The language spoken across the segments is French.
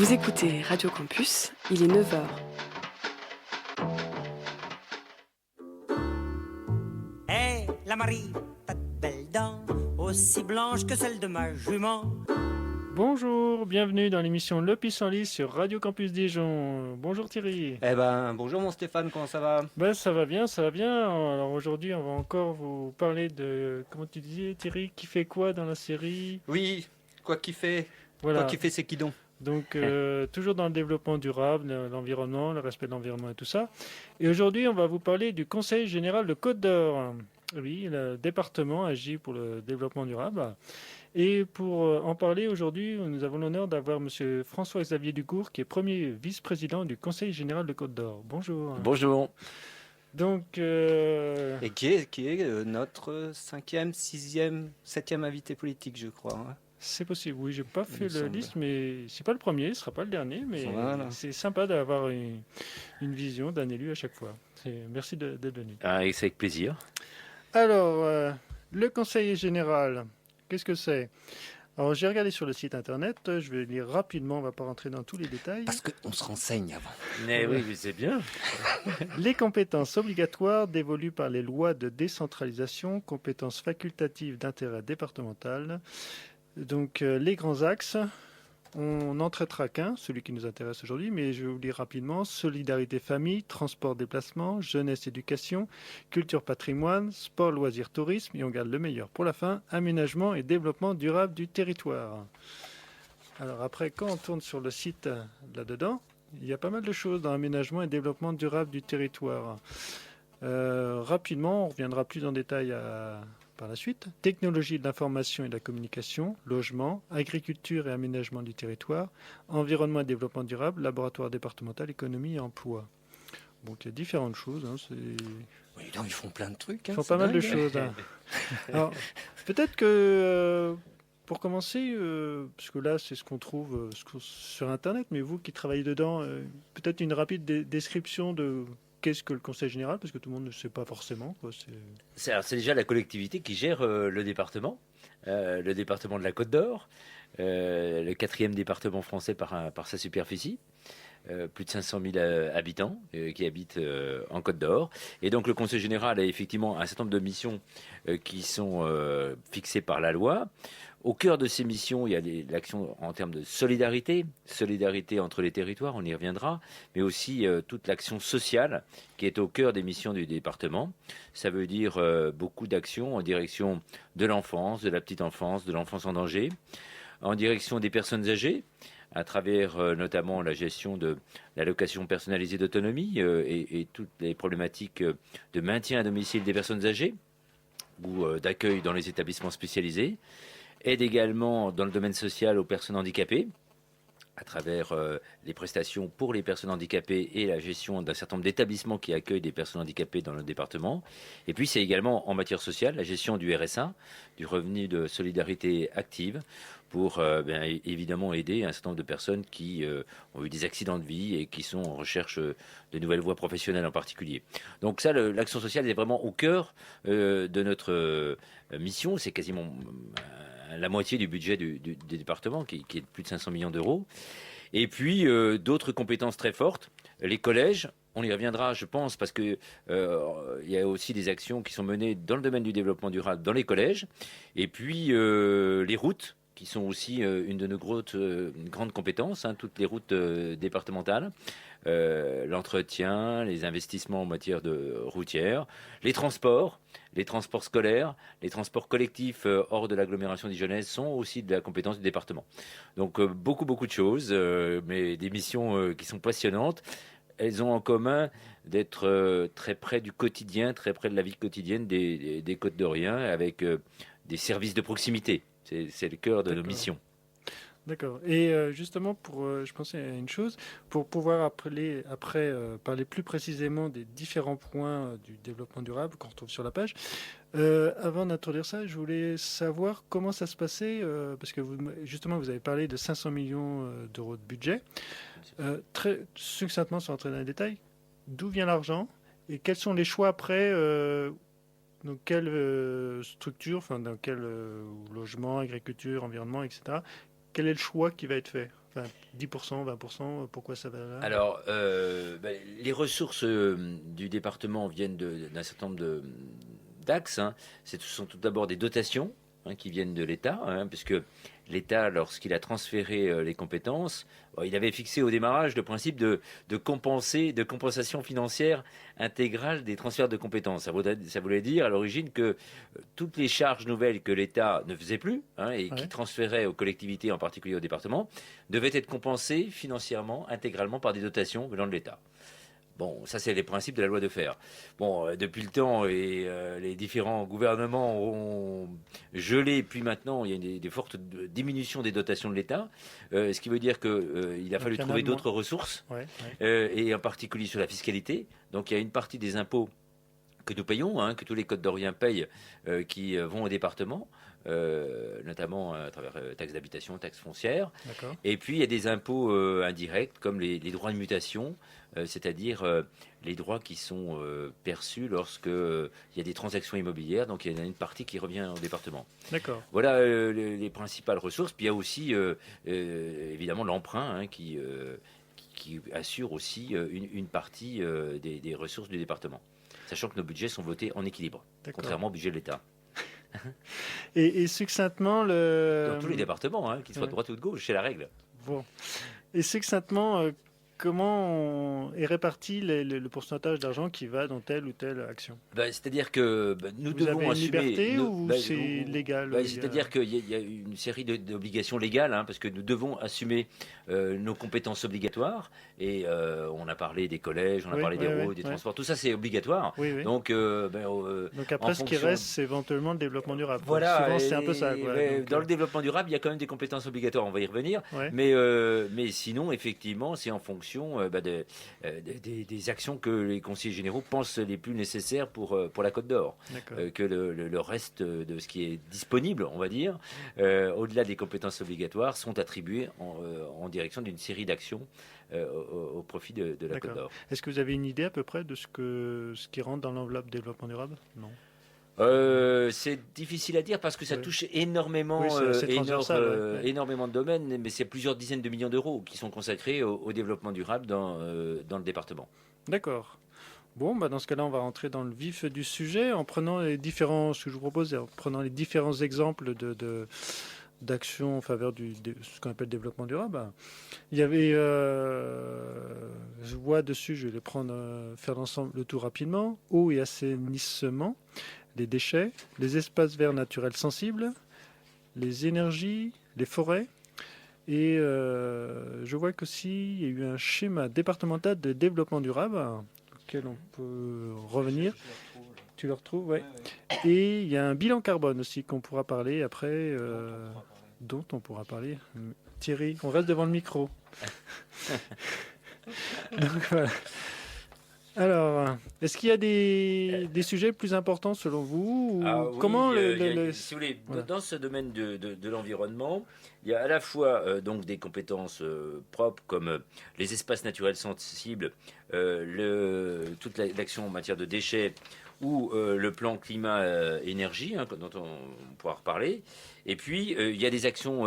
Vous écoutez Radio Campus, il est 9h. Hé, la Marie, t'as de belles dents, aussi blanches que celles de ma jument. Bonjour, bienvenue dans l'émission Le Pissenlit sur Radio Campus Dijon. Bonjour Thierry. Bonjour mon Stéphane, comment ça va? Ça va bien, ça va bien. Alors aujourd'hui, on va encore vous parler de, comment tu disais Thierry, qui fait quoi dans la série? Oui, quoi qu'il fait, Voilà, quoi qu'il fait c'est qui donc? donc toujours dans le développement durable, l'environnement, le respect de l'environnement et tout ça. Et aujourd'hui, on va vous parler du Conseil général de Côte d'Or. Oui, le département agit pour le développement durable. Et pour en parler aujourd'hui, nous avons l'honneur d'avoir Monsieur François-Xavier Ducourt, qui est premier vice-président du Conseil général de Côte d'Or. Bonjour. Bonjour. Donc, Et qui est notre cinquième, sixième, septième invité politique, je crois. Hein. c'est possible. Oui, j'ai pas fait me la semble. liste, mais c'est pas le premier, ce sera pas le dernier, mais Voilà. c'est sympa d'avoir une vision d'un élu à chaque fois. Merci d'être venu. Ah, et c'est avec plaisir. Alors, le Conseil général, qu'est-ce que c'est? Alors, j'ai regardé sur le site internet, je vais lire rapidement, on va pas rentrer dans tous les détails. Parce qu'on se renseigne avant. Mais oui, mais c'est bien. Les compétences obligatoires dévolues par les lois de décentralisation, compétences facultatives d'intérêt départemental. Donc, les grands axes, on n'en traitera qu'un, celui qui nous intéresse aujourd'hui, mais je vais vous lire rapidement. Solidarité famille, transport déplacement, jeunesse éducation, culture patrimoine, sport loisirs tourisme, et on garde le meilleur pour la fin, aménagement et développement durable du territoire. Alors après, quand on tourne sur le site là-dedans, il y a pas mal de choses dans aménagement et développement durable du territoire. Rapidement, on reviendra plus en détail par la suite. Technologie de l'information et de la communication, logement, agriculture et aménagement du territoire, environnement et développement durable, laboratoire départemental, économie et emploi. Donc il y a différentes choses. Hein, Oui, donc ils font plein de trucs. ils Hein, font c'est pas mal de dingue, hein. choses. Hein. Alors, peut-être que pour commencer, parce que là c'est ce qu'on trouve sur Internet, mais vous qui travaillez dedans, peut-être une rapide description de qu'est-ce que le Conseil général, parce que tout le monde ne sait pas forcément. Quoi, C'est déjà la collectivité qui gère le département de la Côte d'Or, le quatrième département français par sa superficie. Plus de 500 000 habitants qui habitent en Côte d'Or. Et donc le Conseil général a effectivement un certain nombre de missions qui sont fixées par la loi. Au cœur de ces missions, il y a l'action en termes de solidarité entre les territoires, on y reviendra, mais aussi toute l'action sociale qui est au cœur des missions du département. Ça veut dire beaucoup d'actions en direction de l'enfance, de la petite enfance, de l'enfance en danger, en direction des personnes âgées, à travers notamment la gestion de l'allocation personnalisée d'autonomie et toutes les problématiques de maintien à domicile des personnes âgées ou d'accueil dans les établissements spécialisés. Aide également dans le domaine social aux personnes handicapées, à travers les prestations pour les personnes handicapées et la gestion d'un certain nombre d'établissements qui accueillent des personnes handicapées dans le département. Et puis c'est également en matière sociale la gestion du RSA, du revenu de solidarité active, pour évidemment aider un certain nombre de personnes qui ont eu des accidents de vie et qui sont en recherche de nouvelles voies professionnelles en particulier. Donc ça, l'action sociale est vraiment au cœur de notre mission. C'est quasiment la moitié du budget du département, qui est de plus de 500 millions d'euros. Et puis, d'autres compétences très fortes. Les collèges, on y reviendra, je pense, parce que il y a aussi des actions qui sont menées dans le domaine du développement durable dans les collèges. Et puis, les routes, qui sont aussi une de nos grandes compétences, hein, toutes les routes départementales, l'entretien, les investissements en matière de routière, les transports scolaires, les transports collectifs hors de l'agglomération dijonnaise sont aussi de la compétence du département. Donc beaucoup de choses, mais des missions qui sont passionnantes. Elles ont en commun d'être très près du quotidien, très près de la vie quotidienne des Côtes-d'Oriens, avec des services de proximité. C'est le cœur de nos missions. D'accord. Et justement, je pensais à une chose, pour pouvoir après parler plus précisément des différents points du développement durable qu'on retrouve sur la page. Avant d'introduire ça, je voulais savoir comment ça se passait, parce que justement, vous avez parlé de 500 millions d'euros de budget. Très succinctement, sans entrer dans les détails, d'où vient l'argent et quels sont les choix après dans quelle structure, enfin dans quel logement, agriculture, environnement, etc. Quel est le choix qui va être fait Enfin, 10%, 20%, pourquoi ça va là? Alors, les ressources du département viennent d'un certain nombre d'axes. Hein. Ce sont tout d'abord des dotations qui viennent de l'État, puisque l'État, lorsqu'il a transféré les compétences, il avait fixé au démarrage le principe de compensation financière intégrale des transferts de compétences. Ça voulait dire à l'origine que toutes les charges nouvelles que l'État ne faisait plus et qui transférait aux collectivités, en particulier aux départements, devaient être compensées financièrement, intégralement par des dotations venant de l'État. Bon, ça c'est les principes de la loi de fer. Bon, depuis le temps, les différents gouvernements ont gelé, puis maintenant il y a des fortes diminutions des dotations de l'État, ce qui veut dire qu'il a fallu trouver d'autres ressources, et en particulier sur la fiscalité. Donc il y a une partie des impôts que nous payons, que tous les Côtes d'Orient payent, qui vont au département. Notamment à travers taxes d'habitation, taxes foncières. D'accord. Et puis il y a des impôts indirects comme les droits de mutation, c'est-à-dire les droits qui sont perçus lorsque il y a des transactions immobilières. Donc il y en a une partie qui revient au département. D'accord. Voilà les principales ressources. Puis il y a aussi évidemment l'emprunt qui assure aussi une partie des ressources du département. Sachant que nos budgets sont votés en équilibre, contrairement au budget de l'État. Et succinctement, Dans tous les départements, qu'ils soient de droite ou de gauche, c'est la règle. Bon. Et succinctement, comment est réparti le pourcentage d'argent qui va dans telle ou telle action? C'est-à-dire que nous devons avez une assumer... liberté ou c'est légal? C'est-à-dire qu'il y a une série d'obligations légales, parce que nous devons assumer nos compétences obligatoires. Et on a parlé des collèges, on a parlé des routes, des transports, tout ça c'est obligatoire. Oui. Donc après, ce qui reste, c'est éventuellement le développement durable. Voilà, souvent, c'est un peu ça. Dans le développement durable, il y a quand même des compétences obligatoires, on va y revenir. Mais sinon, effectivement, c'est en fonction des actions que les conseillers généraux pensent les plus nécessaires pour la Côte d'Or. Que le reste de ce qui est disponible, on va dire, au-delà des compétences obligatoires, sont attribués en direction d'une série d'actions au profit de la Côte d'Or. Est-ce que vous avez une idée à peu près de ce qui rentre dans l'enveloppe développement durable? Non. C'est difficile à dire parce que ça touche énormément, énormément de domaines, mais c'est plusieurs dizaines de millions d'euros qui sont consacrés au développement durable dans le département. D'accord. Bon, dans ce cas-là, on va rentrer dans le vif du sujet en prenant ce que je vous propose, en prenant les différents exemples d'actions en faveur ce qu'on appelle le développement durable. Il y avait, je vois dessus, je vais les prendre, faire l'ensemble le tour rapidement. Eau et assainissement, les déchets, les espaces verts naturels sensibles, les énergies, les forêts. Et je vois qu'aussi il y a eu un schéma départemental de développement durable auquel on peut revenir. Tu le retrouves, oui. Et il y a un bilan carbone aussi qu'on pourra parler après, dont on pourra parler. Thierry, on reste devant le micro. Donc, voilà. Alors, est-ce qu'il y a des sujets plus importants selon vous comment si vous voulez, dans ce domaine de l'environnement, il y a à la fois donc des compétences propres comme les espaces naturels sensibles, toute l'action en matière de déchets ou le plan climat-énergie, dont on pourra reparler. Et puis, il y a des actions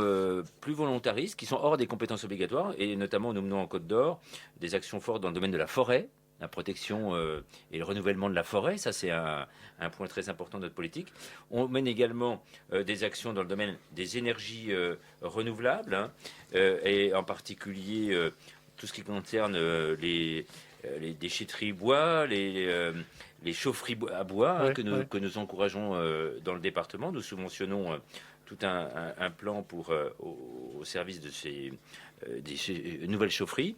plus volontaristes qui sont hors des compétences obligatoires, et notamment, nous menons en Côte d'Or des actions fortes dans le domaine de la forêt, la protection et le renouvellement de la forêt. Ça, c'est un point très important de notre politique. On mène également des actions dans le domaine des énergies renouvelables, et en particulier tout ce qui concerne les déchetteries bois, les chaufferies à bois que nous encourageons dans le département. Nous subventionnons tout un plan au service de ces nouvelles chaufferies.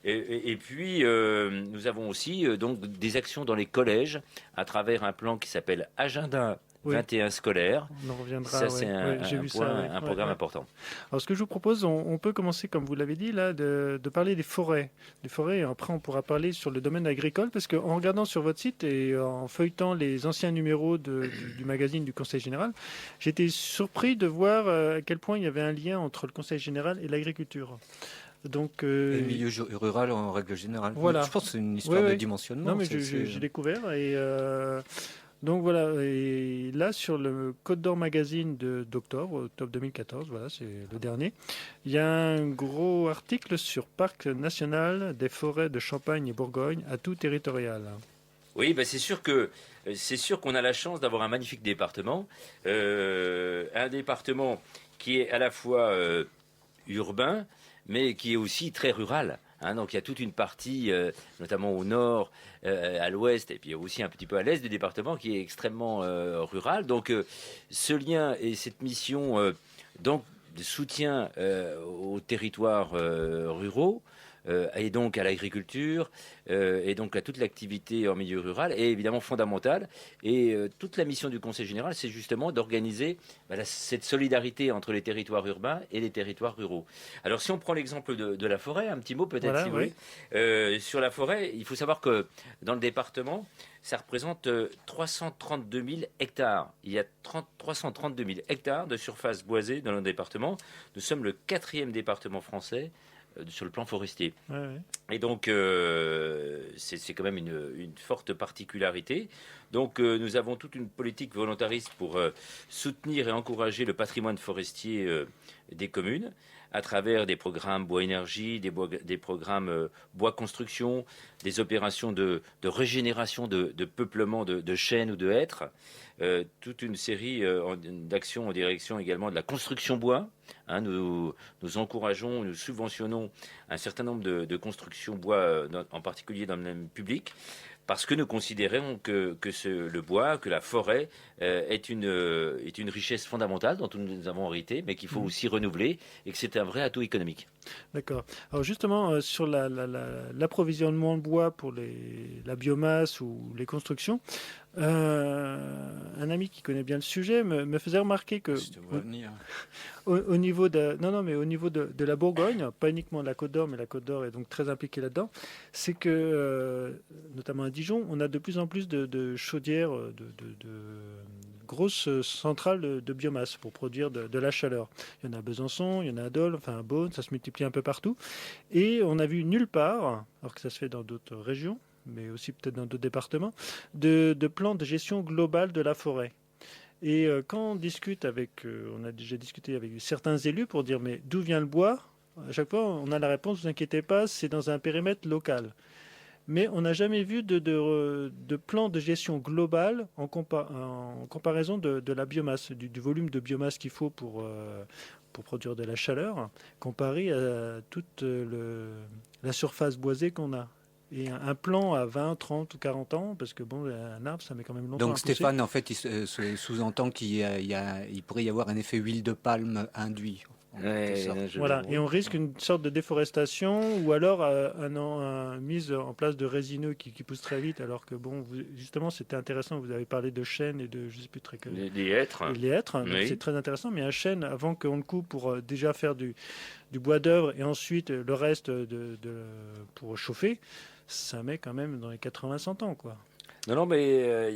Et puis, nous avons aussi donc des actions dans les collèges à travers un plan qui s'appelle Agenda 21 scolaire. On en reviendra. Ça, c'est un programme important. Alors, ce que je vous propose, on peut commencer, comme vous l'avez dit, là, de parler des forêts. Des forêts, et après, on pourra parler sur le domaine agricole, parce qu'en regardant sur votre site et en feuilletant les anciens numéros du magazine du Conseil général, j'étais surpris de voir à quel point il y avait un lien entre le Conseil général et l'agriculture. Donc, et le milieu rural en règle générale. Voilà. Je pense que c'est une histoire de dimensionnement. Non, mais j'ai découvert et Donc voilà, et là sur le Côte d'Or Magazine octobre 2014, voilà, c'est le dernier, il y a un gros article sur Parc national des forêts de Champagne et Bourgogne, atout territorial. Oui, bah c'est sûr qu'on a la chance d'avoir un magnifique département, un département qui est à la fois urbain, mais qui est aussi très rural. Hein. Donc il y a toute une partie, notamment au nord, à l'ouest, et puis aussi un petit peu à l'est du département, qui est extrêmement rural. Donc ce lien et cette mission donc, de soutien aux territoires ruraux, et donc à l'agriculture, et donc à toute l'activité en milieu rural, est évidemment fondamentale. Et toute la mission du Conseil général, c'est justement d'organiser cette solidarité entre les territoires urbains et les territoires ruraux. Alors si on prend l'exemple de la forêt, un petit mot peut-être, Voilà, si vous oui. voulez. Sur la forêt, il faut savoir que dans le département, ça représente 332 000 hectares. Il y a 332 000 hectares de surface boisée dans le département. Nous sommes le 4e département français sur le plan forestier. Ouais, ouais. Et donc, c'est quand même une forte particularité. Donc, nous avons toute une politique volontariste pour soutenir et encourager le patrimoine forestier des communes à travers des programmes bois énergie, des programmes bois construction, des opérations de régénération de peuplement de chênes ou de hêtres, toute une série d'actions en direction également de la construction bois. Hein, nous encourageons, nous subventionnons un certain nombre de constructions bois, en particulier dans le domaine public, parce que nous considérons que le bois, que la forêt est une richesse fondamentale dont nous avons hérité, mais qu'il faut aussi renouveler, et que c'est un vrai atout économique. D'accord. Alors justement, sur l'approvisionnement de bois pour la biomasse ou les constructions, un ami qui connaît bien le sujet me faisait remarquer que Je te vois venir. au niveau mais au niveau de la Bourgogne, pas uniquement de la Côte d'Or, mais la Côte d'Or est donc très impliquée là-dedans, c'est que, notamment à Dijon, on a de plus en plus de chaudières, de grosses centrales de biomasse pour produire de la chaleur. Il y en a à Besançon, il y en a à Dole, enfin à Beaune, ça se multiplie un peu partout. Et on a vu nulle part, alors que ça se fait dans d'autres régions, mais aussi peut-être dans d'autres départements, de plans de gestion globale de la forêt. Et quand on discute on a déjà discuté avec certains élus pour dire mais d'où vient le bois, à chaque fois on a la réponse, vous inquiétez pas, c'est dans un périmètre local. Mais on n'a jamais vu de plan de gestion global en comparaison de la biomasse, du volume de biomasse qu'il faut pour produire de la chaleur, comparé à toute la surface boisée qu'on a. Et un plan à 20, 30 ou 40 ans, parce que bon, un arbre, ça met quand même longtemps à Donc pousser. Stéphane, en fait, il sous-entend il pourrait y avoir un effet huile de palme induit. Voilà, et on risque une sorte de déforestation ou alors une mise en place de résineux qui poussent très vite, alors que bon, justement, c'était intéressant, vous avez parlé de chênes et de, je sais plus très Les hêtres. les hêtres, donc Oui. c'est très intéressant, mais un chêne, avant qu'on le coupe pour déjà faire du bois d'œuvre et ensuite le reste pour chauffer, ça met quand même dans les 80-100 ans, quoi. Non, mais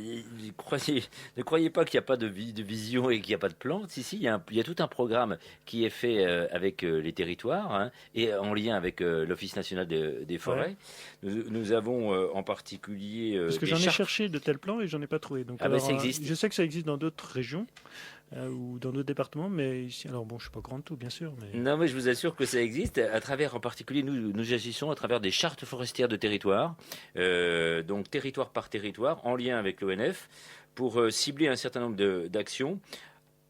ne croyez pas qu'il n'y a pas de vision et qu'il n'y a pas de plan. Si, il y a tout un programme qui est fait avec les territoires, hein, et en lien avec l'Office national des forêts. Ouais. Nous avons en particulier Parce que des j'en ai chartes. cherché de tels plans et j'en ai pas trouvé. Donc, Ah ben, ça existe. je sais que ça existe dans d'autres régions ou dans d'autres départements, mais ici, alors bon, je suis pas grand de tout, bien sûr, mais Non, mais je vous assure que ça existe. À travers, en particulier, nous agissons à travers des chartes forestières de territoire, donc territoire par territoire, en lien avec l'ONF, pour cibler un certain nombre d'actions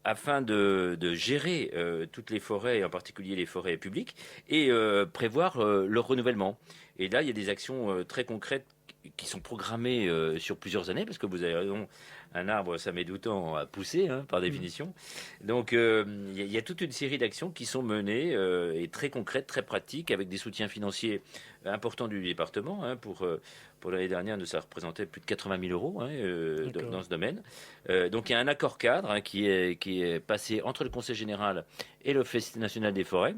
afin de gérer toutes les forêts, et en particulier les forêts publiques, et prévoir leur renouvellement. Et là, il y a des actions très concrètes qui sont programmées sur plusieurs années, parce que vous avez raison, un arbre, ça met du temps à pousser, hein, par définition. Donc, il y a toute une série d'actions qui sont menées et très concrètes, très pratiques, avec des soutiens financiers importants du département. Hein, pour l'année dernière, ça représentait plus de 80 000 euros, hein, dans ce domaine. Donc, il y a un accord cadre, hein, qui est passé entre le Conseil général et l'Office national des forêts,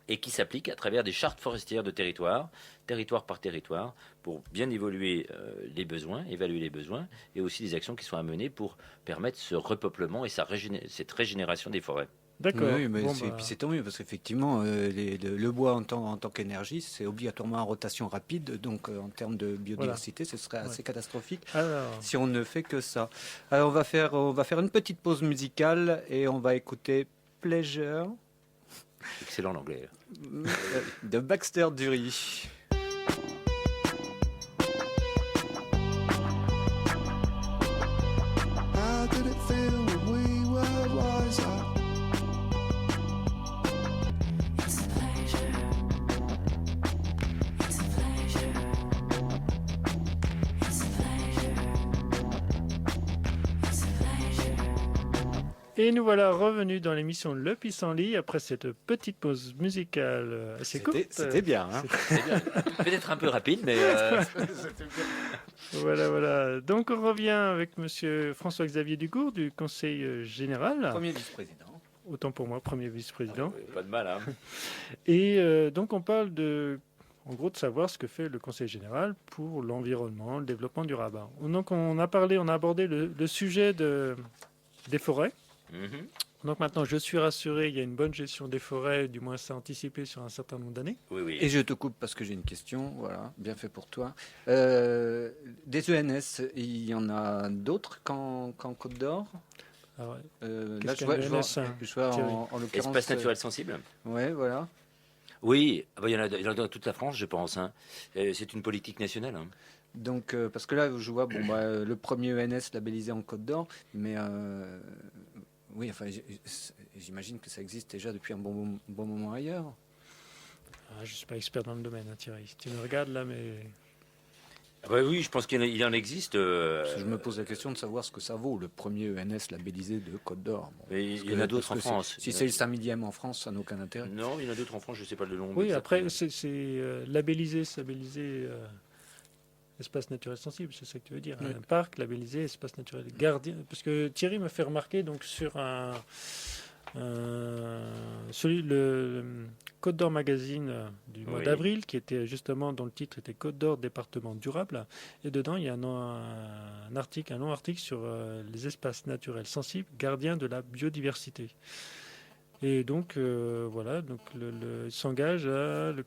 et qui s'applique à travers des chartes forestières de territoire par territoire, pour bien évaluer les besoins, évaluer les besoins, et aussi des actions qui sont à mener pour permettre ce repeuplement et cette régénération des forêts. D'accord. Oui, mais Bon, c'est, bah, puis c'est tant mieux parce qu'effectivement, le bois en tant qu'énergie, c'est obligatoirement en rotation rapide. Donc, en termes de biodiversité, ce serait assez catastrophique alors, si on ne fait que ça. Alors, on va faire une petite pause musicale et on va écouter Pleasure Excellent l'anglais. de Baxter Dury. How did it feel when we were wiser? It's a pleasure. It's a pleasure. It's a pleasure. It's a pleasure. et nous voilà revenus dans l'émission Le Pissenlit après cette petite pause musicale assez courte. C'était bien. Hein. C'est bien. Peut-être un peu rapide, mais Voilà. Donc on revient avec Monsieur François-Xavier Ducourt du Conseil général. Premier vice-président. Autant pour moi, premier vice-président. pas de mal. Hein. Et donc on parle en gros de savoir ce que fait le Conseil général pour l'environnement, le développement durable. Donc on a abordé le sujet des forêts. Mhm. Donc maintenant je suis rassuré, il y a une bonne gestion des forêts, du moins c'est anticipé sur un certain nombre d'années. Oui. Et je te coupe parce que j'ai une question. Voilà, bien fait pour toi. Des ENS, il y en a d'autres qu'en Côte d'Or. Alors, Là, qu'est-ce je vois, qu'un ENS, hein, je vois Thierry en l'occurrence. Espace naturel sensible. Ouais, voilà. Oui, il y en a dans toute la France, je pense. Hein. C'est une politique nationale. Hein. Donc, parce que là, je vois le premier ENS labellisé en Côte d'Or, mais oui, enfin, j'imagine que ça existe déjà depuis un bon moment ailleurs. je ne suis pas expert dans le domaine, hein, Thierry. Tu me regardes là, mais... Ah bah oui, je pense qu'il en existe. Parce que je me pose la question de savoir ce que ça vaut, le premier ENS labellisé de Côte d'Or. Bon, Mais parce il y en a d'autres en parce que France. Si c'est le 5 millième en France, ça n'a aucun intérêt. Non, il y en a d'autres en France, je ne sais pas le nom. Oui, exact. après, c'est labellisé espace naturel sensible, c'est ça que tu veux dire. Oui. Un parc labellisé espace naturel gardien. Parce que Thierry m'a fait remarquer donc, sur le Côte d'Or Magazine du mois Oui. d'avril, qui était justement, dont le titre était Côte d'Or département durable. Et dedans, il y a un long article sur les espaces naturels sensibles, gardiens de la biodiversité. Et donc, voilà, donc il s'engage à le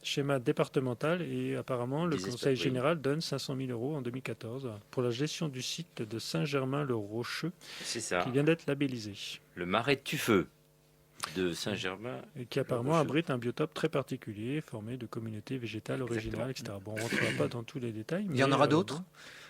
schéma départemental et apparemment le Des Conseil espaces, oui. général donne 500 000 € en 2014 pour la gestion du site de Saint-Germain-le-Rocheux C'est ça. qui vient d'être labellisé Le marais de Tuffeux de Saint-Germain. et qui apparemment Rocheux. abrite un biotope très particulier formé de communautés végétales originales, etc. Bon, on ne rentrera pas dans tous les détails. Il y en mais, aura d'autres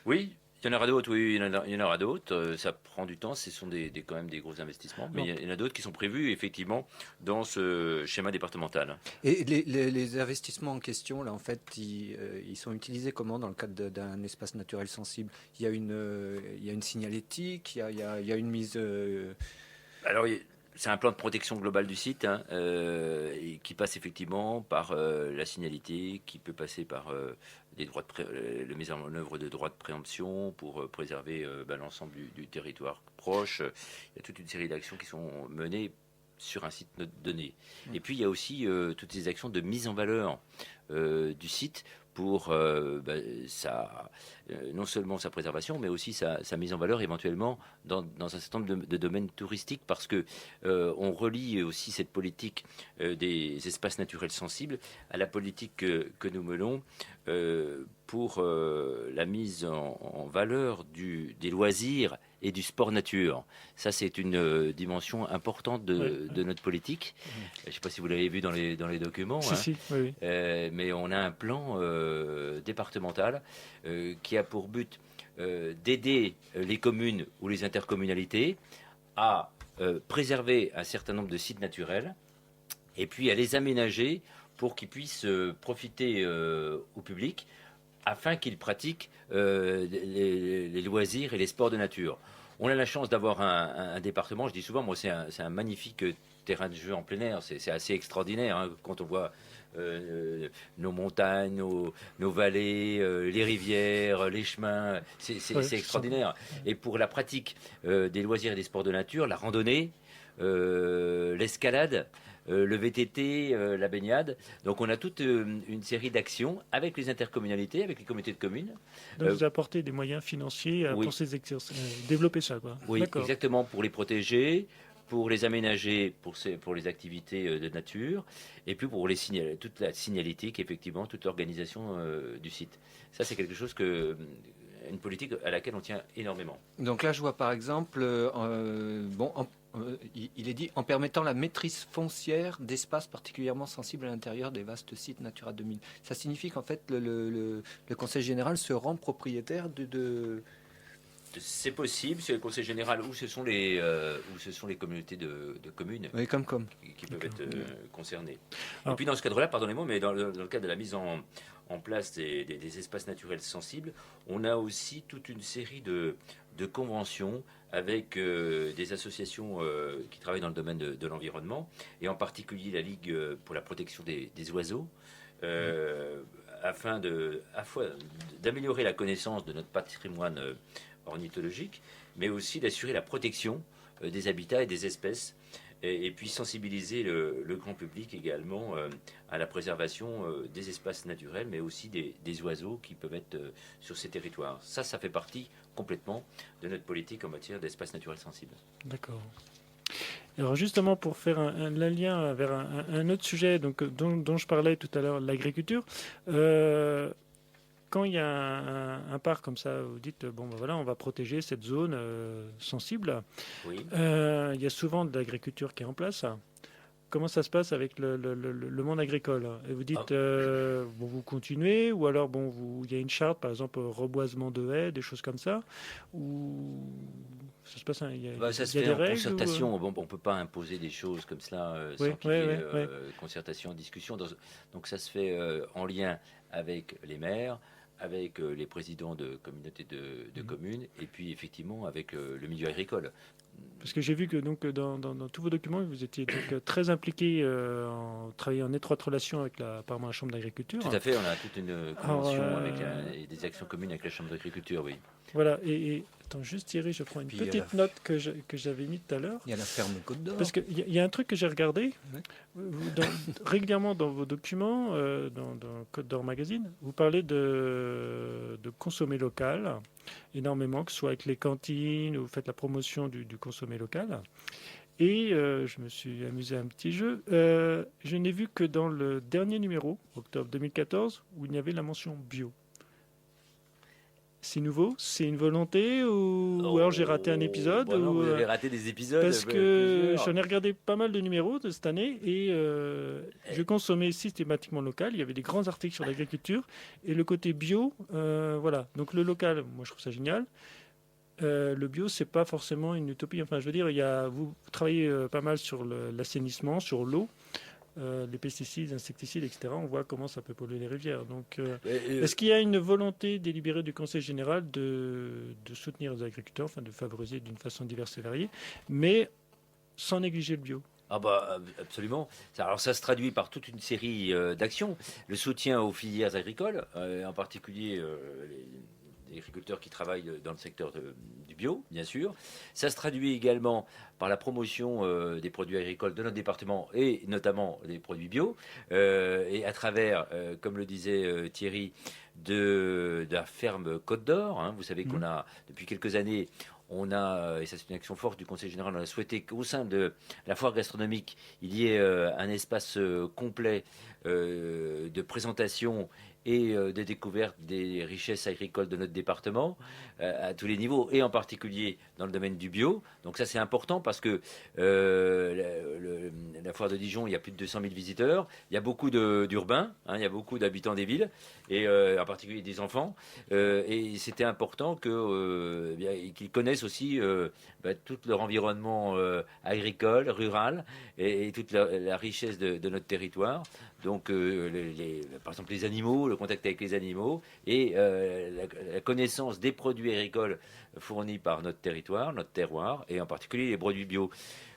Oui, il y en aura d'autres. Oui, il y en aura d'autres. Ça prend du temps. Ce sont quand même des gros investissements. Mais il y en a d'autres qui sont prévus effectivement dans ce schéma départemental. Et les investissements en question, là, en fait, ils sont utilisés comment dans le cadre d'un espace naturel sensible? Il y a une signalétique, il y a une mise... Alors, c'est un plan de protection globale du site hein, et qui passe effectivement par la signalité, qui peut passer par la mise en œuvre de droits de préemption pour préserver l'ensemble du territoire proche. Il y a toute une série d'actions qui sont menées sur un site donné. Et puis, il y a aussi toutes ces actions de mise en valeur du site pour non seulement sa préservation, mais aussi sa mise en valeur éventuellement dans un certain nombre de domaines touristiques, parce que on relie aussi cette politique des espaces naturels sensibles à la politique que nous menons pour la mise en valeur des loisirs et du sport nature. Ça, c'est une dimension importante de notre politique. Je ne sais pas si vous l'avez vu dans les documents. Si, oui. Mais on a un plan départemental qui a pour but d'aider les communes ou les intercommunalités à préserver un certain nombre de sites naturels et puis à les aménager pour qu'ils puissent profiter au public afin qu'ils pratiquent les loisirs et les sports de nature. On a la chance d'avoir un département, je dis souvent, moi c'est un magnifique terrain de jeu en plein air, c'est assez extraordinaire hein, quand on voit nos montagnes, nos vallées, les rivières, les chemins, c'est extraordinaire. Et pour la pratique des loisirs et des sports de nature, la randonnée, l'escalade, le VTT, la baignade. Donc on a toute une série d'actions avec les intercommunalités, avec les comités de communes. Donc vous apportez des moyens financiers oui. pour ces exercices, développer ça, quoi. Oui, D'accord. exactement, pour les protéger, pour les aménager, pour les activités de nature, et puis pour toute la signalétique, effectivement, toute l'organisation du site. Ça, c'est quelque chose une politique à laquelle on tient énormément. Donc là, je vois par exemple, il est dit en permettant la maîtrise foncière d'espaces particulièrement sensibles à l'intérieur des vastes sites Natura 2000. Ça signifie qu'en fait, le Conseil général se rend propriétaire de... C'est possible, c'est le conseil général où ce sont les communautés de communes Oui, comme. qui peuvent être concernées. Alors- Et puis dans ce cadre-là, pardonnez-moi, mais dans le cadre de la mise en place des espaces naturels sensibles, on a aussi toute une série de conventions avec des associations qui travaillent dans le domaine de l'environnement, et en particulier la Ligue pour la protection des oiseaux, afin d'améliorer la connaissance de notre patrimoine ornithologique, mais aussi d'assurer la protection des habitats et des espèces, et puis sensibiliser le grand public également à la préservation des espaces naturels, mais aussi des oiseaux qui peuvent être sur ces territoires. Ça fait partie complètement de notre politique en matière d'espaces naturels sensibles. D'accord. Alors justement, pour faire un lien vers un autre sujet dont je parlais tout à l'heure, l'agriculture, quand il y a un parc comme ça, vous dites, on va protéger cette zone sensible, Oui. il y a souvent de l'agriculture qui est en place. Comment ça se passe avec le monde agricole? Et vous dites, vous continuez, ou alors il y a une charte, par exemple, reboisement de haies, des choses comme ça, ou ça se passe, il y a, Ça se il y a fait des en règles, concertation. On ne peut pas imposer des choses comme cela sans Oui, qu'il y ait oui. concertation, discussion. Donc ça se fait en lien avec les maires, avec les présidents de communautés de communes, et puis effectivement avec le milieu agricole. Parce que j'ai vu que dans tous vos documents, vous étiez très impliqué en travaillant en étroite relation avec apparemment la Chambre d'agriculture. Tout à fait, on a toute une convention Alors, et des actions communes avec la Chambre d'agriculture, oui. Voilà, et attends, juste Thierry, je prends une Puis, il y a petite note que j'avais mise tout à l'heure. Il y a la ferme Côte d'Or. Parce qu'il y a un truc que j'ai regardé Ouais. régulièrement dans vos documents, dans Côte d'Or Magazine, vous parlez de consommer local énormément, que ce soit avec les cantines, ou vous faites la promotion du consommer local. Et je me suis amusé à un petit jeu. Je n'ai vu que dans le dernier numéro, octobre 2014, où il y avait la mention bio. C'est nouveau? C'est une volonté? Ou alors j'ai raté un épisode? Non, ou, vous avez raté des épisodes. parce que plusieurs. j'en ai regardé pas mal de numéros de cette année et je consommais systématiquement local. Il y avait des grands articles sur l'agriculture et le côté bio, voilà. Donc le local, moi je trouve ça génial. Le bio, c'est pas forcément une utopie. Enfin, je veux dire, vous travaillez pas mal sur l'assainissement, sur l'eau, les pesticides, insecticides, etc. On voit comment ça peut polluer les rivières. Donc, est-ce qu'il y a une volonté délibérée du Conseil général de soutenir les agriculteurs, enfin de favoriser d'une façon diverse et variée, mais sans négliger le bio? Ah absolument. Alors ça se traduit par toute une série d'actions. Le soutien aux filières agricoles, en particulier les agriculteurs qui travaillent dans le secteur du bio, bien sûr. Ça se traduit également par la promotion des produits agricoles de notre département et notamment des produits bio. Et à travers, comme le disait Thierry, de la ferme Côte d'Or. Vous savez qu'on a, depuis quelques années, et ça c'est une action forte du Conseil général, on a souhaité qu'au sein de la foire gastronomique, il y ait un espace complet de présentation et de découverte des richesses agricoles de notre département à tous les niveaux, et en particulier dans le domaine du bio. Donc ça c'est important parce que la foire de Dijon, il y a plus de 200 000 visiteurs, il y a beaucoup d'urbains, il y a beaucoup d'habitants des villes, et en particulier des enfants, et c'était important qu'ils connaissent aussi tout leur environnement agricole, rural, et toute la richesse de notre territoire. Donc, par exemple, les animaux, le contact avec les animaux et la connaissance des produits agricoles fournis par notre territoire, notre terroir, et en particulier les produits bio.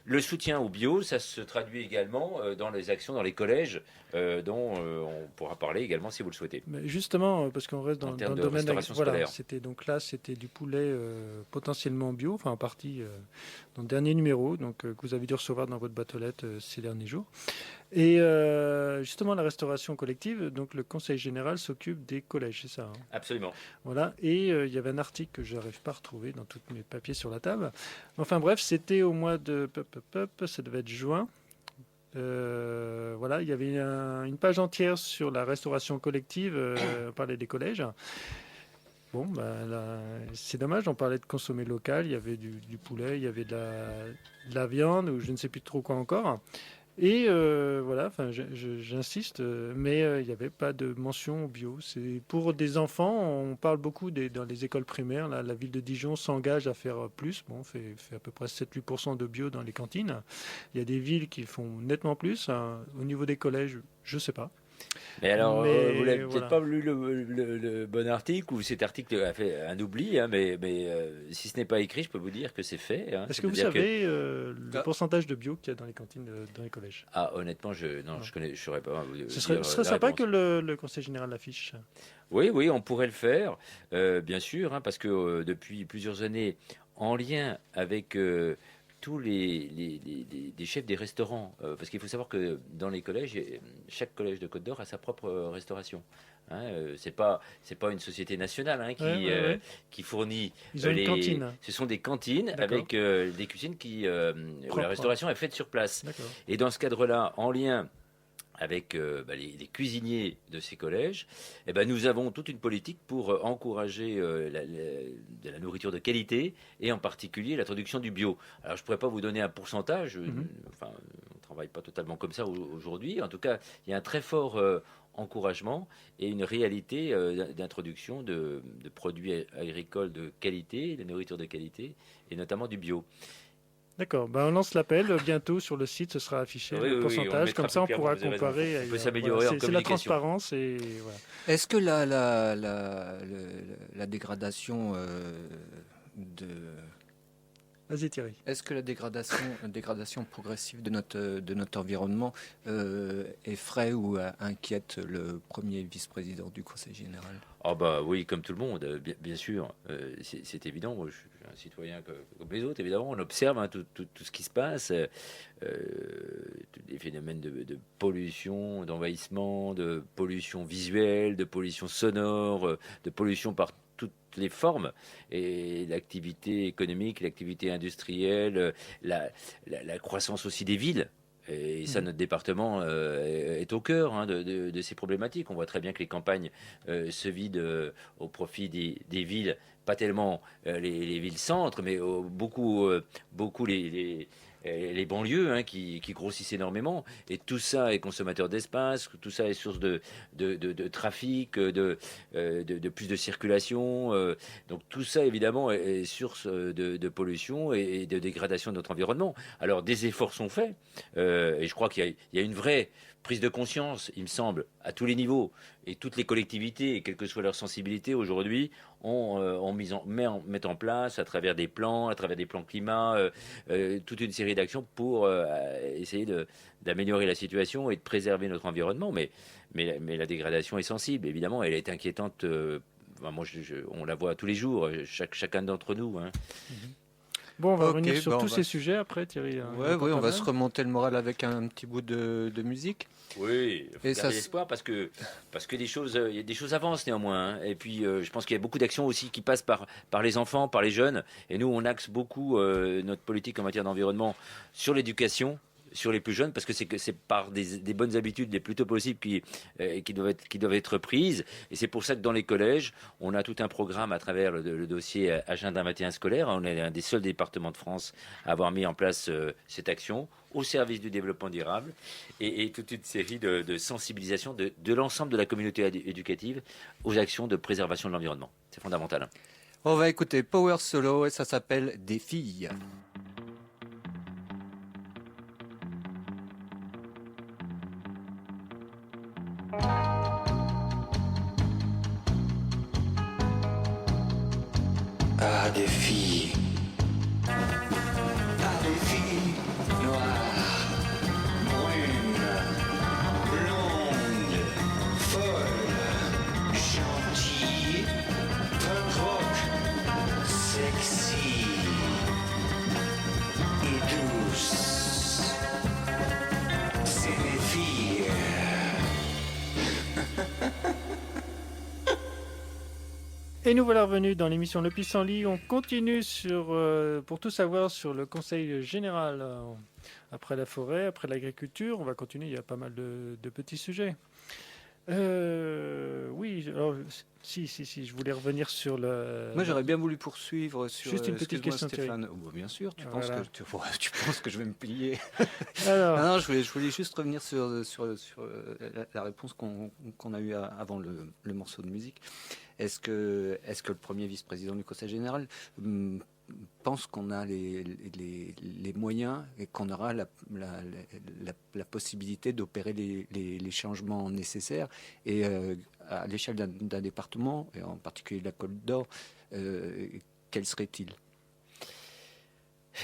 Le soutien au bio, ça se traduit également dans les actions dans les collèges, dont on pourra parler également si vous le souhaitez. Mais justement, parce qu'on reste dans le domaine restauration scolaire. C'était du poulet potentiellement bio, enfin en partie dans le dernier numéro, donc que vous avez dû recevoir dans votre boîte aux lettres ces derniers jours. Et justement, la restauration collective, donc le Conseil général s'occupe des collèges, c'est ça, hein. Absolument. Voilà. Et il y avait un article que je n'arrive pas à retrouver dans tous mes papiers sur la table. Enfin bref, c'était au mois de... ça devait être juin. Voilà, il y avait une page entière sur la restauration collective, on parlait des collèges. Bon, là, c'est dommage, on parlait de consommer local, il y avait du poulet, il y avait de la viande, ou je ne sais plus trop quoi encore. Et voilà, enfin, j'insiste, mais il n'y avait pas de mention bio. C'est pour des enfants, on parle beaucoup dans les écoles primaires. Là, la ville de Dijon s'engage à faire plus. Bon, on fait à peu près 7-8% de bio dans les cantines. Il y a des villes qui font nettement plus, hein. Au niveau des collèges, je ne sais pas. Mais alors, Mais vous n'avez voilà. peut-être pas lu le bon article, ou cet article a fait un oubli, hein, mais si ce n'est pas écrit, je peux vous dire que c'est fait, hein. Est-ce que vous C'est-à-dire savez le pourcentage de bio qu'il y a dans les cantines, dans les collèges? Ah, honnêtement, je saurais pas vous Ce serait dire sympa la que réponse. le Conseil général l'affiche. Oui, on pourrait le faire, bien sûr, hein, parce que depuis plusieurs années, en lien avec tous les chefs des restaurants, parce qu'il faut savoir que dans les collèges, chaque collège de Côte d'Or a sa propre restauration. Hein, c'est pas une société nationale, hein, Ouais. qui fournit Ils ont une cantine. Ce sont des cantines D'accord. avec des cuisines où Propre. la restauration est faite sur place. D'accord. Et dans ce cadre-là, en lien avec les cuisiniers de ces collèges, nous avons toute une politique pour encourager de la nourriture de qualité, et en particulier l'introduction du bio. Alors je ne pourrais pas vous donner un pourcentage, enfin, on ne travaille pas totalement comme ça aujourd'hui. En tout cas, il y a un très fort encouragement et une réalité d'introduction de produits agricoles de qualité, de nourriture de qualité, et notamment du bio. D'accord, on lance l'appel bientôt sur le site, ce sera affiché Oui, le oui, on pourcentage, mettra comme ça on plus pourra clairement, vous avez comparer. raison. On peut ailleurs. s'améliorer en c'est la communication. transparence et voilà. Est-ce que la dégradation Vas-y Thierry. est-ce que la dégradation progressive de notre environnement effraie ou inquiète le premier vice-président du Conseil général? Ah bah oui, comme tout le monde, bien sûr, c'est évident. Moi, je suis un citoyen comme les autres, évidemment. On observe, hein, tout ce qui se passe, tous les phénomènes de pollution, d'envahissement, de pollution visuelle, de pollution sonore, de pollution par toutes les formes, et l'activité économique, l'activité industrielle, la croissance aussi des villes. Et ça, notre département est au cœur, hein, de ces problématiques. On voit très bien que les campagnes se vident au profit des villes, pas tellement les villes-centres, mais beaucoup les banlieues, hein, qui grossissent énormément. Et tout ça est consommateur d'espace, tout ça est source de trafic, de plus de circulation. Donc tout ça, évidemment, est source de pollution et de dégradation de notre environnement. Alors des efforts sont faits, et je crois qu'il y a une vraie prise de conscience, il me semble, à tous les niveaux, et toutes les collectivités, et quelle que soit leur sensibilité aujourd'hui, mettent en place, à travers des plans climat, toute une série d'actions pour essayer d'améliorer la situation et de préserver notre environnement. Mais la dégradation est sensible, évidemment, elle est inquiétante. On la voit tous les jours, chacun d'entre nous, hein. Bon, on va Ok, revenir sur on tous va- ces sujets après Thierry. hein. Oui, Encore on pas va mal. se remonter le moral avec un petit bout de musique. Oui, il faut Et garder ça l'espoir parce que il y a des choses avancent néanmoins, hein. Et puis je pense qu'il y a beaucoup d'actions aussi qui passent par les enfants, par les jeunes. Et nous, on axe beaucoup notre politique en matière d'environnement sur l'éducation, sur les plus jeunes, parce que c'est par des bonnes habitudes les plus tôt possibles qui doivent être prises. Et c'est pour ça que dans les collèges, on a tout un programme à travers le dossier Agenda 21 scolaire. On est un des seuls départements de France à avoir mis en place cette action au service du développement durable, et toute une série de sensibilisation de l'ensemble de la communauté éducative aux actions de préservation de l'environnement. C'est fondamental, hein. On va écouter Power Solo et ça s'appelle Des filles. À des filles. À des filles noires, brunes, blondes, folles, gentilles, punk rock, sexy et douces. C'est des filles Et nous voilà revenus dans l'émission Le Pissenlit. On continue pour tout savoir sur le Conseil général. Après la forêt, après l'agriculture, on va continuer. Il y a pas mal de petits sujets. Oui, alors, si, je voulais revenir sur le... Moi, j'aurais bien voulu poursuivre sur... Juste une petite excuse-moi, question, Stéphane. Oh, bah, bien sûr, tu Voilà. tu penses que je vais me plier. Alors, Non, je voulais juste revenir sur la réponse qu'on a eue avant le morceau de musique. Est-ce que le premier vice-président du Conseil général pense qu'on a les moyens et qu'on aura la possibilité d'opérer les changements nécessaires et à l'échelle d'un département, et en particulier de la Côte d'Or, quel serait-il?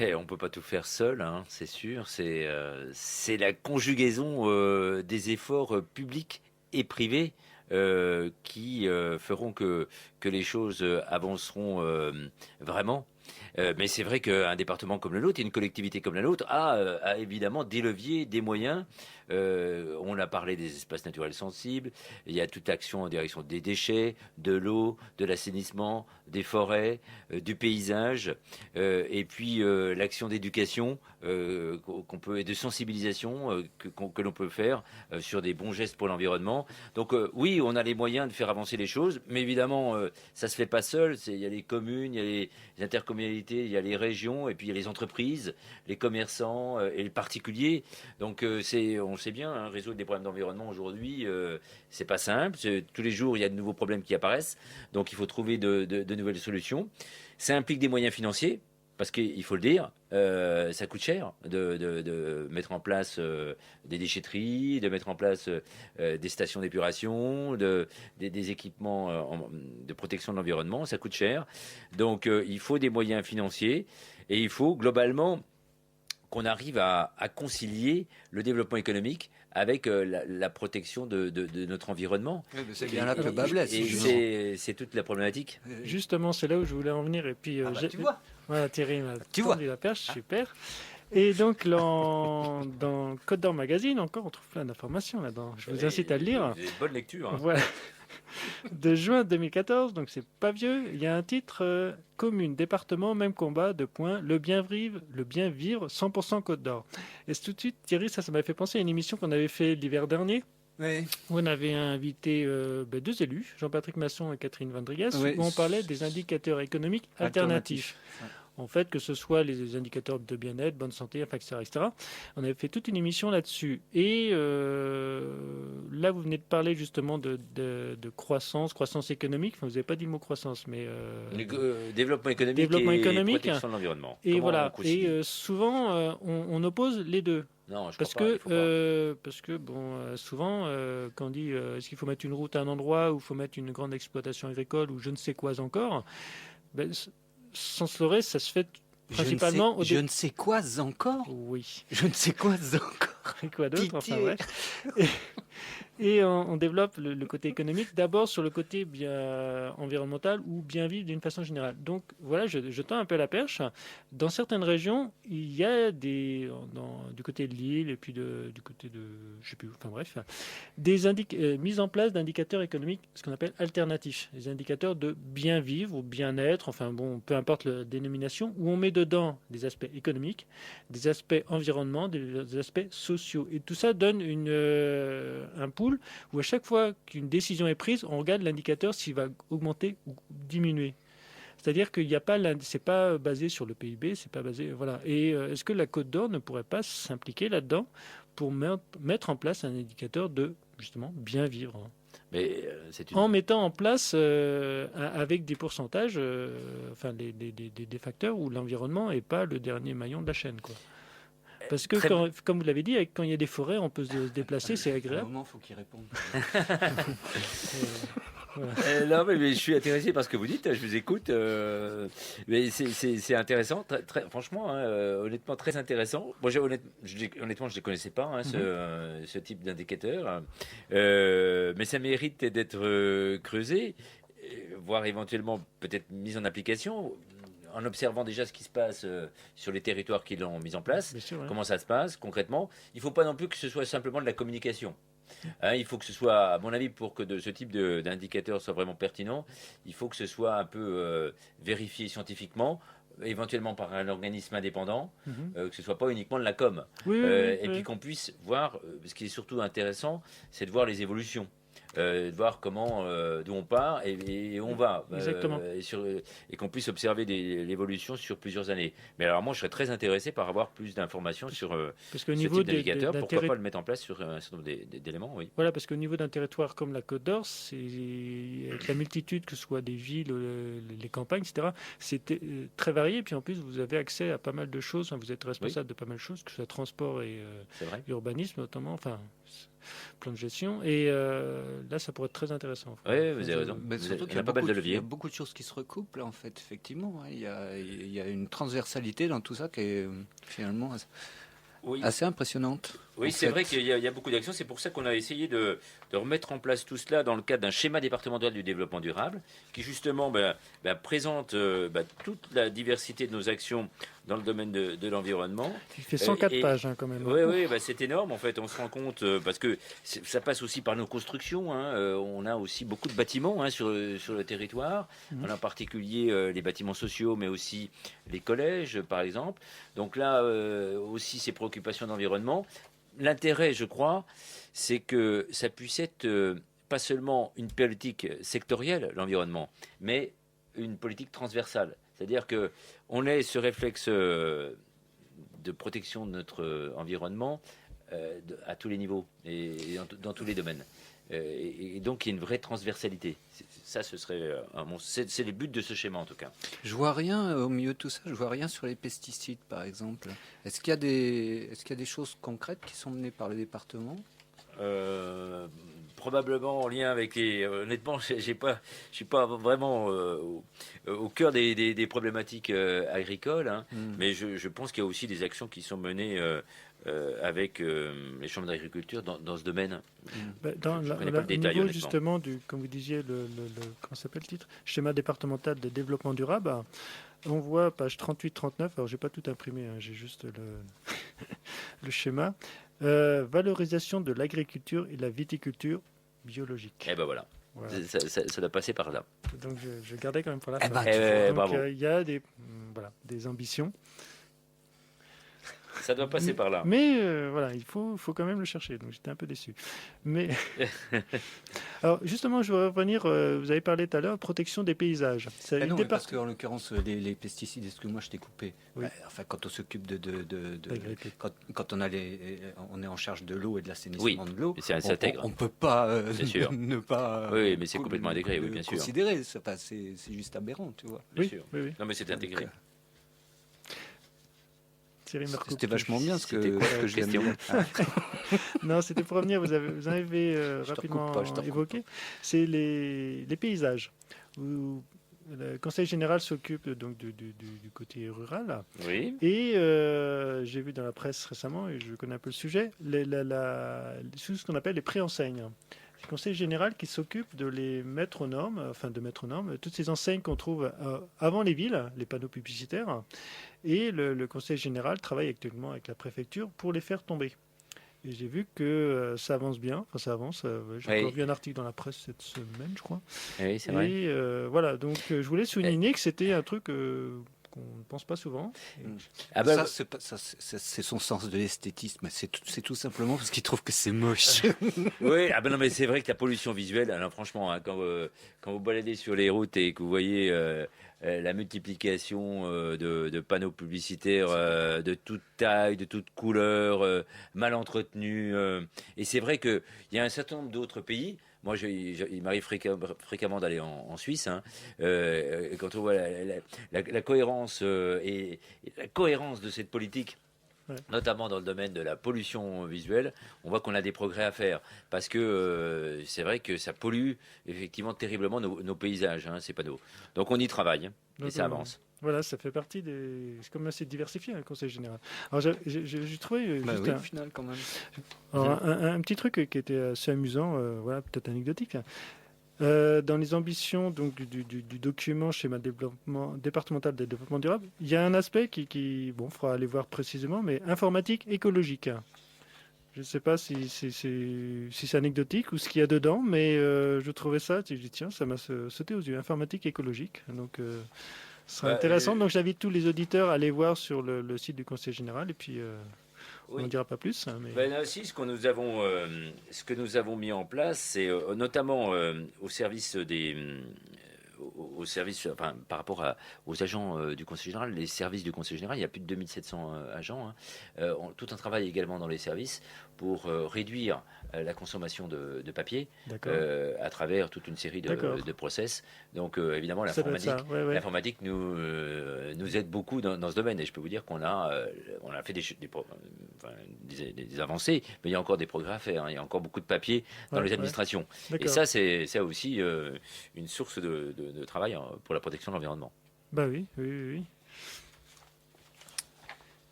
On ne peut pas tout faire seul, hein, c'est sûr. C'est la conjugaison des efforts publics et privés qui feront que les choses avanceront vraiment. Mais c'est vrai qu'un département comme le nôtre et une collectivité comme la nôtre a évidemment des leviers, des moyens. On a parlé des espaces naturels sensibles. Il y a toute action en direction des déchets, de l'eau, de l'assainissement, des forêts, du paysage, et puis l'action d'éducation qu'on peut et de sensibilisation que l'on peut faire sur des bons gestes pour l'environnement. Donc oui, on a les moyens de faire avancer les choses, mais évidemment ça se fait pas seul. Il y a les communes, il y a les intercommunalités, il y a les régions, et puis il y a les entreprises, les commerçants et les particuliers. Donc on sait bien, hein, résoudre des problèmes d'environnement aujourd'hui, c'est pas simple. Tous les jours, il y a de nouveaux problèmes qui apparaissent. Donc il faut trouver de nouvelles solutions. Ça implique des moyens financiers. Parce qu'il faut le dire, ça coûte cher de mettre en place des déchetteries, de mettre en place des stations d'épuration, des équipements de protection de l'environnement, ça coûte cher. Donc il faut des moyens financiers et il faut globalement qu'on arrive à concilier le développement économique avec la protection de notre environnement. C'est bien là que le bas blesse. Et c'est toute la problématique. justement, c'est là où je voulais en venir. Et puis, tu vois. Voilà, Thierry m'a Tu tendu la perche, super. Et donc, dans Côte d'Or Magazine, encore, on trouve plein d'informations là-dedans. Je vous incite à le lire. C'est une bonne lecture. Hein. Voilà. De juin 2014, donc c'est pas vieux, il y a un titre commune, département, même combat, le bien vivre, 100% Côte d'Or. Et tout de suite, Thierry, ça m'a fait penser à une émission qu'on avait fait l'hiver dernier, Oui. où on avait invité deux élus, Jean-Patrick Masson et Catherine Vandrigas, Oui. où on parlait des indicateurs économiques alternatifs. En fait, que ce soit les indicateurs de bien-être, bonne santé, enfin, etc. On avait fait toute une émission là-dessus. Et là, vous venez de parler justement de croissance économique. Enfin, vous n'avez pas dit le mot croissance, mais... Développement économique et protection de l'environnement. Et Comment voilà. on concilie? Et souvent, on oppose les deux. Non, je Parce crois pas, il faut pas. parce que souvent, quand on dit est-ce qu'il faut mettre une route à un endroit ou il faut mettre une grande exploitation agricole ou je ne sais quoi encore, sans se leurrer, ça se fait principalement Je ne sais quoi encore. Oui. Je ne sais quoi encore. Et quoi d'autre, enfin Pitié. bref. Et on développe le côté économique d'abord sur le côté bien environnemental ou bien vivre d'une façon générale. Donc voilà, je tends un peu la perche. Dans certaines régions, il y a du côté de l'île et puis du côté de, je sais plus, enfin bref, des mises en place d'indicateurs économiques, ce qu'on appelle alternatifs, des indicateurs de bien vivre ou bien-être, enfin bon, peu importe la dénomination, où on met dedans des aspects économiques, des aspects environnement, des aspects sociaux. Et tout ça donne un pool où à chaque fois qu'une décision est prise, on regarde l'indicateur s'il va augmenter ou diminuer. C'est-à-dire qu'il n'y a pas, c'est pas basé sur le PIB, c'est pas basé, voilà. Et est-ce que la Côte d'Or ne pourrait pas s'impliquer là-dedans pour mettre en place un indicateur de justement bien vivre, Mais en mettant en place avec des pourcentages, enfin des facteurs où l'environnement n'est pas le dernier maillon de la chaîne, quoi. Parce que, comme vous l'avez dit, quand il y a des forêts, on peut se déplacer, c'est À un agréable. moment, il faut qu'il réponde. Non, mais je suis intéressé par ce que vous dites. Je vous écoute. Mais c'est intéressant, franchement, hein, honnêtement, très intéressant. Moi, honnêtement, je ne les connaissais pas, hein, ce type d'indicateur. Mais ça mérite d'être creusé, voire éventuellement peut-être mis en application. En observant déjà ce qui se passe sur les territoires qui l'ont mis en place, Bien sûr, ouais. comment ça se passe concrètement. Il ne faut pas non plus que ce soit simplement de la communication. Hein, il faut que ce soit, à mon avis, pour que ce type d'indicateur soit vraiment pertinent, il faut que ce soit un peu vérifié scientifiquement, éventuellement par un organisme indépendant, Mhm. que ce soit pas uniquement de la com. Oui, oui, Et oui. puis qu'on puisse voir, ce qui est surtout intéressant, c'est de voir les évolutions. De voir comment, d'où on part et où on va. Exactement. Et qu'on puisse observer l'évolution sur plusieurs années. Mais alors moi, je serais très intéressé par avoir plus d'informations sur Parce qu'au ce niveau type d'indicateur. d'un Pourquoi terri- pas le mettre en place sur un certain nombre d'éléments, oui. Voilà, parce qu'au niveau d'un territoire comme la Côte d'Or, c'est avec la multitude, que ce soit des villes, les campagnes, etc., c'est très varié. Puis en plus, vous avez accès à pas mal de choses. Enfin, vous êtes responsable de pas mal de choses, que ce soit transport et C'est vrai. urbanisme notamment, enfin, plan de gestion. Et là, ça pourrait être très intéressant. Oui, vous avez raison. Mais Vous surtout avez- qu'il y a pas mal de beaucoup il y a leviers. beaucoup de choses qui se recoupent là en fait, effectivement. Hein. Il y a une transversalité dans tout ça qui est finalement Oui. assez impressionnante. Oui, en c'est fait. vrai qu'il y a beaucoup d'actions. C'est pour ça qu'on a essayé de remettre en place tout cela dans le cadre d'un schéma départemental du développement durable qui justement présente toute la diversité de nos actions dans le domaine de l'environnement. Il fait 104 et- pages quand même. Oui, oui, c'est énorme en fait. On se rend compte parce que ça passe aussi par nos constructions. Hein. On a aussi beaucoup de bâtiments hein, sur le territoire. Mhm. En particulier les bâtiments sociaux, mais aussi les collèges, par exemple. Donc là aussi ces préoccupations d'environnement. L'intérêt, je crois, c'est que ça puisse être pas seulement une politique sectorielle, l'environnement, mais une politique transversale. C'est-à-dire que on ait ce réflexe de protection de notre environnement à tous les niveaux et dans tous les domaines. Et donc il y a une vraie transversalité. Ça, ce serait c'est le but de ce schéma en tout cas. Je vois rien au milieu de tout ça. Je vois rien sur les pesticides, par exemple. Est-ce qu'il y a des choses concrètes qui sont menées par le département? Probablement en lien avec les. Honnêtement, je suis pas vraiment au cœur des problématiques agricoles, hein, mais je pense qu'il y a aussi des actions qui sont menées avec les chambres d'agriculture dans ce domaine. Dans Je la- connais pas le au détail, niveau honnêtement. justement comme vous disiez, comment s'appelle le titre? Schéma départemental de développement durable. On voit page 38-39. Alors j'ai pas tout imprimé, hein, j'ai juste le schéma. Valorisation de l'agriculture et de la viticulture biologique. Et ben voilà, Voilà. ça doit passer par là. Donc je gardais quand même pour la Eh fin. ben, tu vois. Donc, Bravo. il y a des ambitions. Ça doit passer par là. Mais voilà, il faut quand même le chercher. Donc j'étais un peu déçu. Mais alors justement, je voudrais revenir. Vous avez parlé tout à l'heure protection des paysages. C'est Ah une non, mais départ- parce qu'en l'occurrence, les pesticides, est-ce que moi je t'ai coupé? Oui. Enfin, quand on s'occupe D'agriculture. quand on on est en charge de l'eau et de l'assainissement Oui, de l'eau, c'est intègre. on peut pas Bien sûr. ne pas. Oui, mais c'est complètement intégré, oui, bien sûr. Considérer, enfin, c'est juste aberrant, tu vois. Bien Oui, sûr. oui, oui. Non, mais c'est intégré. Thierry me recoupe. C'était vachement bien ce C'était que, quoi ce la que je viens de question dire. Non, c'était pour revenir. Vous avez te rapidement recoupe pas, je te recoupe évoqué. C'est les paysages. Où le Conseil général s'occupe donc du côté rural. Oui. Et j'ai vu dans la presse récemment, et je connais un peu le sujet, ce qu'on appelle les préenseignes. C'est le Conseil général qui s'occupe de les mettre aux normes, toutes ces enseignes qu'on trouve avant les villes, les panneaux publicitaires. Et le Conseil général travaille actuellement avec la préfecture pour les faire tomber. Et j'ai vu que ça avance bien, enfin ça avance. J'ai Oui. encore vu un article dans la presse cette semaine, je crois. Oui, c'est vrai. Et voilà, donc je voulais souligner que c'était un truc qu'on ne pense pas souvent. Ah bah, Ça, c'est son sens de l'esthétisme. C'est tout simplement parce qu'il trouve que c'est moche. oui, ah ben non, mais c'est vrai que la pollution visuelle, alors franchement, hein, quand vous baladez sur les routes et que vous voyez la multiplication de panneaux publicitaires de toute taille, de toute couleur, mal entretenus, et c'est vrai qu'il y a un certain nombre d'autres pays. Moi, il m'arrive fréquemment d'aller en Suisse. Hein, quand on voit la cohérence et la cohérence de cette politique, Ouais. notamment dans le domaine de la pollution visuelle, on voit qu'on a des progrès à faire. Parce que c'est vrai que ça pollue effectivement terriblement nos paysages, hein, ces panneaux. Donc on y travaille, hein, et Donc, ça avance. Voilà, ça fait partie des. C'est comme assez diversifié, le Conseil général. Alors j'ai trouvé Bah juste oui, au final, quand même. un petit truc qui était assez amusant, voilà, peut-être anecdotique. Dans les ambitions donc, du document schéma départemental de développement durable, il y a un aspect qui bon, faudra aller voir précisément, mais informatique écologique. Je ne sais pas si c'est anecdotique ou ce qu'il y a dedans, mais je trouvais ça, je dis tiens, ça m'a sauté aux yeux. Informatique écologique, donc ce sera intéressant. Donc j'invite tous les auditeurs à aller voir sur le site du Conseil général et puis on n'en dira pas plus. Hein, mais... Ben, là aussi, ce que nous avons mis en place, c'est notamment au service enfin, par rapport aux agents du Conseil général, les services du Conseil général, il y a plus de 2700 agents. Tout un travail également dans les services pour réduire la consommation de papier à travers toute une série de process. Donc évidemment, l'informatique nous aide beaucoup dans ce domaine. Et je peux vous dire qu'on a fait des avancées, mais il y a encore des progrès à faire. Hein. Il y a encore beaucoup de papier dans les administrations. Et ça, c'est aussi une source de travail pour la protection de l'environnement. Bah oui.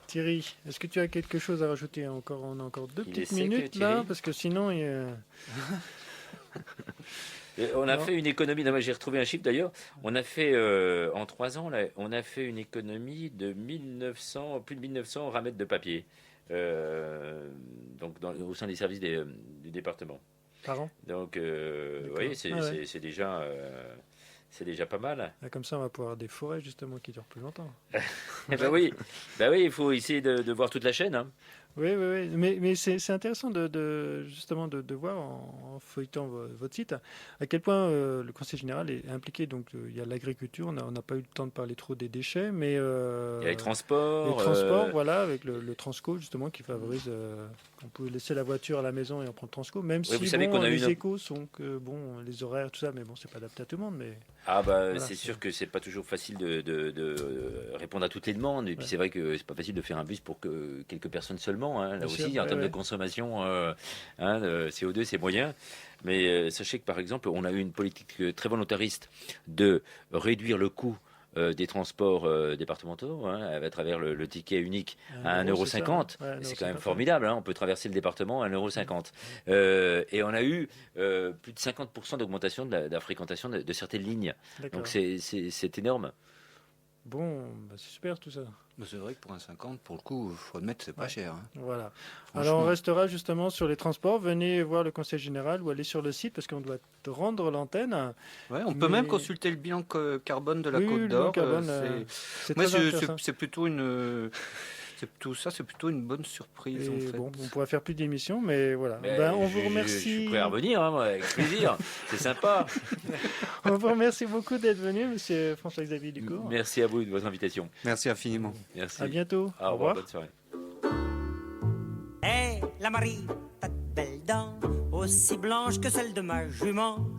Thierry, est-ce que tu as quelque chose à rajouter encore? On a encore 2 petites minutes là, parce que sinon... On a fait une économie, j'ai retrouvé un chiffre d'ailleurs, on a fait en 3 ans, là, on a fait une économie de plus de 1900 ramètres de papier, donc au sein des services du département. Par an? Donc, oui, c'est déjà... c'est déjà pas mal. Comme ça, on va pouvoir avoir des forêts justement qui durent plus longtemps. oui, il faut essayer de voir toute la chaîne. Hein. Oui. Mais c'est intéressant justement de voir en feuilletant votre site à quel point le Conseil général est impliqué. Donc il y a l'agriculture, on n'a pas eu le temps de parler trop des déchets, mais il y a les transports. Voilà, avec le Transco justement qui favorise. On peut laisser la voiture à la maison et on prend le Transco, même si vous savez qu'on a les échos sont que les horaires tout ça, mais bon, c'est pas adapté à tout le monde. Mais c'est sûr que c'est pas toujours facile de répondre à toutes les demandes. Et puis c'est vrai que c'est pas facile de faire un bus pour que quelques personnes seulement. Hein. Là aussi, en termes de consommation, de CO2, c'est moyen. Mais sachez que par exemple, on a eu une politique très volontariste de réduire le coût des transports départementaux à travers le ticket unique à 1,50 €. C'est quand même formidable. Hein. On peut traverser le département à 1,50 €. Et on a eu plus de 50% d'augmentation de la fréquentation de certaines lignes. Donc c'est énorme. Bon, c'est super tout ça. C'est vrai que pour un 50, pour le coup, il faut admettre c'est pas cher. Hein. Voilà. Alors on restera justement sur les transports. Venez voir le Conseil général ou aller sur le site parce qu'on doit rendre l'antenne. Ouais, on peut même consulter le bilan carbone de la Côte d'Or. C'est plutôt une... Tout ça, c'est plutôt une bonne surprise. En fait. Bon, on pourrait faire plus d'émissions, mais voilà. On vous remercie. Je suis prêt à revenir, avec plaisir. C'est sympa. On vous remercie beaucoup d'être venu, monsieur François-Xavier Ducourt. Merci à vous de votre invitation. Merci infiniment. Merci. À bientôt. Au revoir. Bonne soirée. Hé, la Marie, t'as de belles dents, aussi blanches que celles de ma jument.